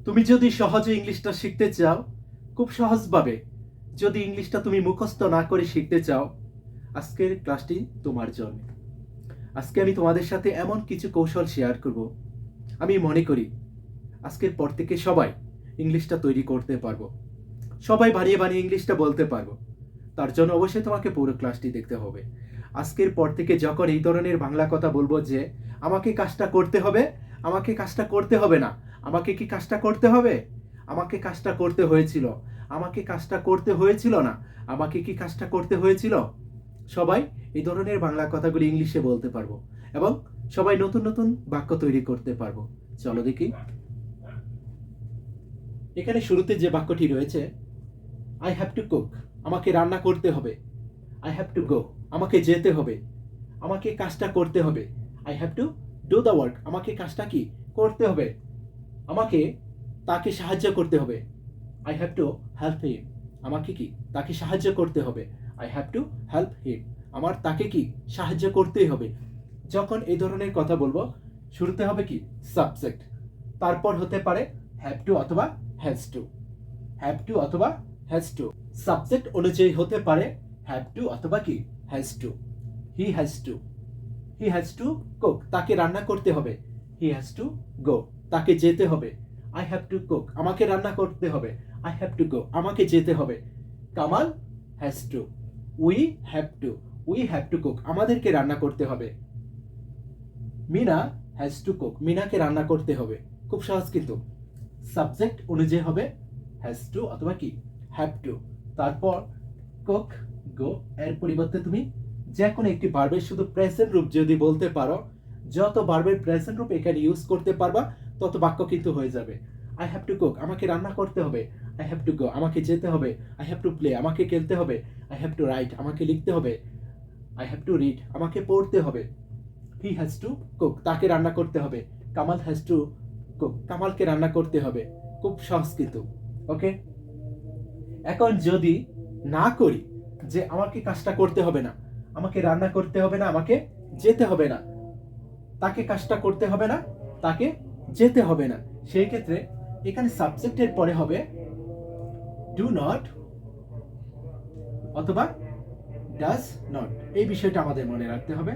তুমি যদি সহজে ইংলিশটা শিখতে চাও, খুব সহজভাবে, যদি ইংলিশটা তুমি মুখস্থ না করে শিখতে চাও, আজকের ক্লাসটি তোমার জন্য। আজকে আমি তোমাদের সাথে এমন কিছু কৌশল শেয়ার করব, আমি মনে করি আজকের পর থেকে সবাই ইংলিশটা তৈরি করতে পারবো, সবাই বানিয়ে বানিয়ে ইংলিশটা বলতে পারবো। তার জন্য অবশ্যই তোমাকে পুরো ক্লাসটি দেখতে হবে। আজকের পর থেকে যখন এই ধরনের বাংলা কথা বলবো যে আমাকে কাজটা করতে হবে, আমাকে কাজটা করতে হবে না, আমাকে কি কাজটা করতে হবে, আমাকে কাজটা করতে হয়েছিল, আমাকে কাজটা করতে হয়েছিল না, আমাকে কি কাজটা করতে হয়েছিল, সবাই এই ধরনের বাংলা কথাগুলি ইংলিশে বলতে পারবো এবং সবাই নতুন নতুন বাক্য তৈরি করতে পারবো। চলো দেখি, এখানে শুরুতে যে বাক্যটি রয়েছে, আই হ্যাভ টু কুক, আমাকে রান্না করতে হবে। আই হ্যাভ টু গো, আমাকে যেতে হবে, আমাকে কাজটা করতে হবে। I have to do the work, আমাকে কাজটা কি করতে হবে, আমাকে তাকে সাহায্য করতে হবে। I have to help him, আমাকে কি তাকে সাহায্য করতে হবে। I have to help him, আমার তাকে কি সাহায্য করতেই হবে। যখন এই ধরনের কথা বলবো, শুরুতে হবে কি সাবজেক্ট, তারপর হতে পারে হ্যাভ টু অথবা হ্যাজ টু, হ্যাভ টু অথবা হ্যাজ টু। সাবজেক্ট অনুযায়ী হতে পারে হ্যাভ টু অথবা কি has to. He has to, he has to cook, তাকে রান্না করতে হবে। হি হ্যাজ টু গো, তাকে যেতে হবে। আই হ্যাভ টু কুক, আমাকে রান্না করতে হবে। আই হ্যাভ টু গো, আমাকে যেতে হবে। Kamal has to, we have to, we have to cook, আমাদেরকে রান্না করতে হবে। মিনা হ্যাজ টু কুক, মিনাকে রান্না করতে হবে। খুব সহজ কিন্তু। সাবজেক্ট অনুযায়ী হবে হ্যাজ টু অথবা কি হ্যাভ টু। তারপর কুক, গো এর পরিবর্তে তুমি যে কোনো একটি ভার্বের শুধু প্রেজেন্ট রূপ যদি বলতে পারো, যত ভার্বের প্রেজেন্ট রূপ এখানে ইউজ করতে পারবা তত বাক্য কিন্তু হয়ে যাবে। আই হ্যাভ টু কুক, আমাকে রান্না করতে হবে। আই হ্যাভ টু গো, আমাকে যেতে হবে। আই হ্যাভ টু প্লে, আমাকে খেলতে হবে। আই হ্যাভ টু রাইট, আমাকে লিখতে হবে। আই হ্যাভ টু রিড, আমাকে পড়তে হবে। হি হ্যাজ টু কুক, তাকে রান্না করতে হবে। কামাল হ্যাজ টু কুক, কামালকে রান্না করতে হবে। খুব সহজ কিন্তু। ওকে, এখন যদি না করি যে আমাকে কাজটা করতে হবে না, আমাকে রান্না করতে হবে না, আমাকে যেতে হবে না, তাকে কাজটা করতে হবে না, তাকে যেতে হবে না, সেই ক্ষেত্রে এখানে সাবজেক্টের পরে হবে ডু নট অথবা ডাজ নট। এই বিষয়টা আমাদের মনে রাখতে হবে।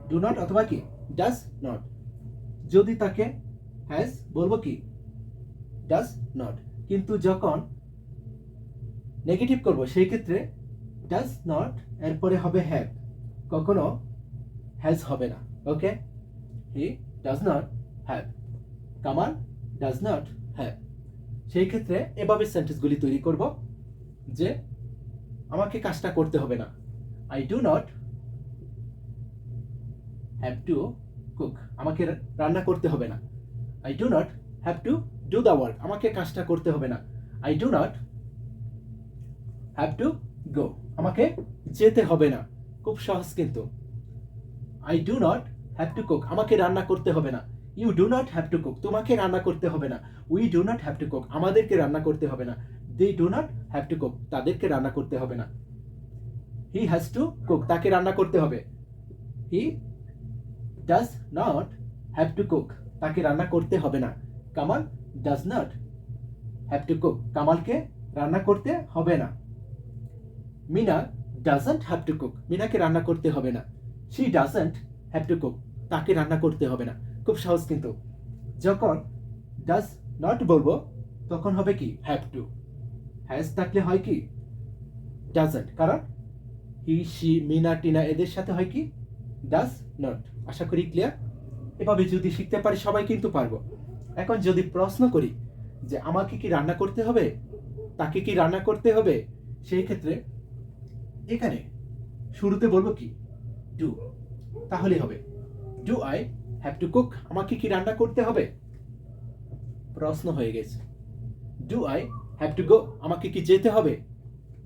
ডু নট অথবা কি ডাজ নট। যদি তাকে হ্যাজ বলবো কি ডাজ নট, কিন্তু যখন নেগেটিভ করব সেই ক্ষেত্রে ডাজ নট এরপরে হবে হ্যাভ, কখনো হ্যাজ হবে না। Okay, he does not have, Kamal does not have. সেই ক্ষেত্রে এভাবে সেন্টেন্সগুলি তৈরি করব যে আমাকে কাজটা করতে হবে না। I do not have to cook, আমাকে রান্না করতে হবে না। I do not have to do the work, আমাকে কাজটা করতে হবে না। I do not have to go, আমাকে যেতে হবে না। খুব সহজ কিন্তু। I do not have to cook, আমাকে রান্না করতে হবে না। You do not have to cook, তোমাকে রান্না করতে হবে না। We do not have to cook, আমাদেরকে রান্না করতে হবে না। They do not have to cook, তাদেরকে রান্না করতে হবে না। হি হ্যাজ টু কুক, তাকে রান্না করতে হবে। He does not have to cook, তাকে রান্না করতে হবে না। Kamal does not have to cook, কামালকে রান্না করতে হবে না। Mina doesn't have to cook, মিনাকে রান্না করতে হবে না। She doesn't have to cook, তাকে রান্না করতে হবে না। খুব সহজ কিন্তু। যখন ডাজ নট বলবো তখন হবে কি হ্যাভ টু। হ্যাজ থাকলে হয় কি ডাজন্ট, কারণ হি শি মিনা টিনা এদের সাথে হয় কি ডাজ নট। আশা করি ক্লিয়ার। এভাবে যদি শিখতে পারি সবাই কিন্তু পারবো। এখন যদি প্রশ্ন করি যে আমাকে কি রান্না করতে হবে, তাকে কি রান্না করতে হবে, সেই ক্ষেত্রে এখানে শুরুতে বলবো কি ডু, তাহলে হবে do I have to cook, আমাকে কি রান্না করতে হবে, প্রশ্ন হয়ে গেছে। Do I have to go, আমাকে কি যেতে হবে।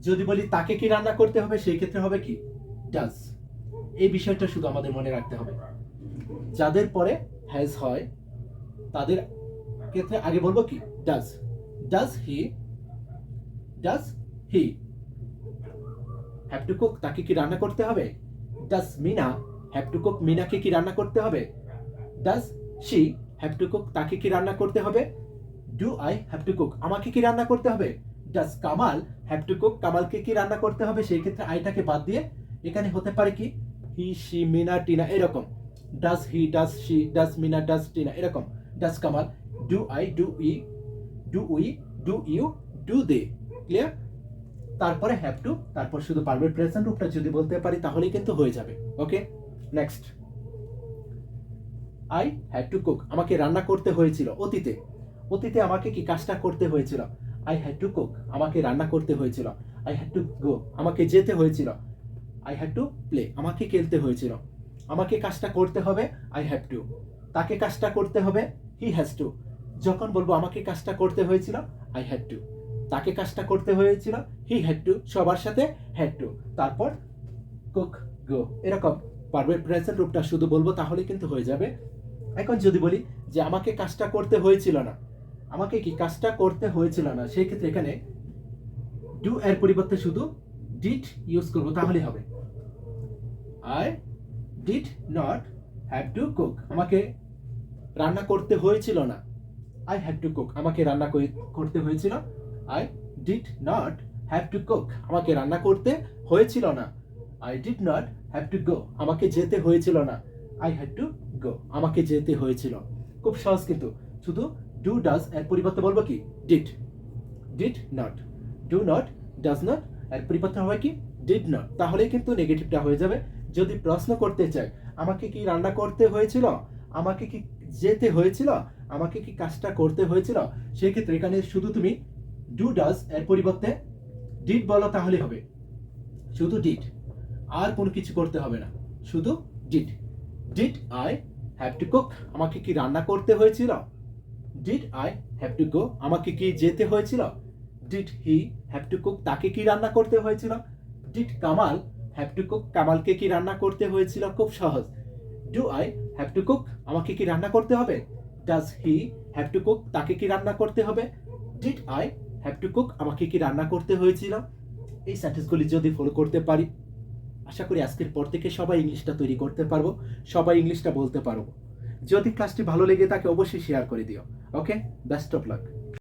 যদি বলি তাকে কি রান্না করতে হবে, সেই ক্ষেত্রে হবে কি ডাজ। এই বিষয়টা শুধু আমাদের মনে রাখতে হবে। যাদের পরে হ্যাজ হয় তাদের ক্ষেত্রে আগে বলবো কি does. Does he, does he have to cook, তাকে কি রান্না করতে হবে। Does Mina have to cook, মিনাকে কি রান্না করতে হবে। Does she have to cook, তাকে কি রান্না করতে হবে। Do I have to cook, আমাকে কি রান্না করতে হবে? Does Kamal have to cook, কামালকে কি রান্না করতে হবে? সেই ক্ষেত্রে আইটাকে বাদ দিয়ে এখানে হতে পারে কি হি, শি, মিনা, টিনা এরকম। Does he, does she, does Mina, does Tina এরকম। Does Kamal, do I, do ই, do we, do you, do they. Clear? তারপরে হ্যাভ টু, তারপর শুধু পারবে প্রেজেন্ট রূপটা যদি বলতে পারি তাহলেই কিন্তু হয়ে যাবে। Okay, next. I had to cook, আমাকে রান্না করতে হয়েছিল অতীতে। অতীতে আমাকে কি কাজটা করতে হয়েছিল? আই হ্যাড টু কুক, আমাকে রান্না করতে হয়েছিল। আই হ্যাড টু গো, আমাকে যেতে হয়েছিল। আই হ্যাড টু প্লে, আমাকে খেলতে হয়েছিল। আমাকে কাজটা করতে হবে, আই হ্যাভ টু। তাকে কাজটা করতে হবে, হি হ্যাজ টু। যখন বলবো আমাকে কাজটা করতে হয়েছিল, আই হ্যাড টু। তাকে কাজটা করতে হয়েছিল, হি হ্যাড টু, সবার সাথে হ্যাড টু। তারপর কুক, গো, এরকম পারবে প্রেজেন্ট রূপটা শুধু বলবো তাহলে কিন্তু হয়ে যাবে। এখন যদি বলি যে আমাকে কাজটা করতে হয়েছিল না, আমাকে কি কাজটা করতে হয়েছিল না, সেই ক্ষেত্রে এখানে ডু এর পরিবর্তে শুধু ডিড ইউজ করবো তাহলেই হবে। I did not have to cook, আমাকে রান্না করতে হয়েছিল না। আই হ্যাভ টু কুক, আমাকে রান্না করতে হয়েছিল। I did not have to cook, আমাকে রান্না করতে হয়েছিল না। I did not have to go, আমাকে যেতে হয়েছিল না। আই হ্যাড টু গো, আমাকে যেতে হয়েছিল। খুব সহজ কিন্তু, শুধু ডু ডাজ এর পরিবর্তে বলবো কি did. Did not, do not, does not এর পরিবর্তে হবে কি ডিড নট, তাহলেই কিন্তু নেগেটিভটা হয়ে যাবে। যদি প্রশ্ন করতে চাই আমাকে কি রান্না করতে হয়েছিল, আমাকে কি যেতে হয়েছিল, আমাকে কি কাজটা করতে হয়েছিল, সেই ক্ষেত্রে এখানে শুধু তুমি ডু ডাজ এর পরিবর্তে ডিড বলো তাহলে হবে। শুধু ডিড, আর কোনো কিছু করতে হবে না, শুধু did. Did I have to cook, আমাকে কি রান্না করতে হয়েছিল? Did I have to go, আমাকে কি যেতে হয়েছিল? Did he have to cook, তাকে কি রান্না করতে হয়েছিল? Did Kamal have to cook, কামালকে কি রান্না করতে হয়েছিল? খুব সহজ। Do I have to cook, আমাকে কি রান্না করতে হবে? Does he have to cook, তাকে কি রান্না করতে হবে? Did I have to cook, আমাকে কি রান্না করতে হয়েছিল? এই সেন্টেন্সগুলি যদি ফলো করতে পারি, আশা করি আজকের পর থেকে সবাই ইংলিশটা তৈরি করতে পারবো, সবাই ইংলিশটা বলতে পারবো। যদি ক্লাসটি ভালো লেগে থাকে অবশ্যই শেয়ার করে দিও। ওকে, বেস্ট অফ লাক।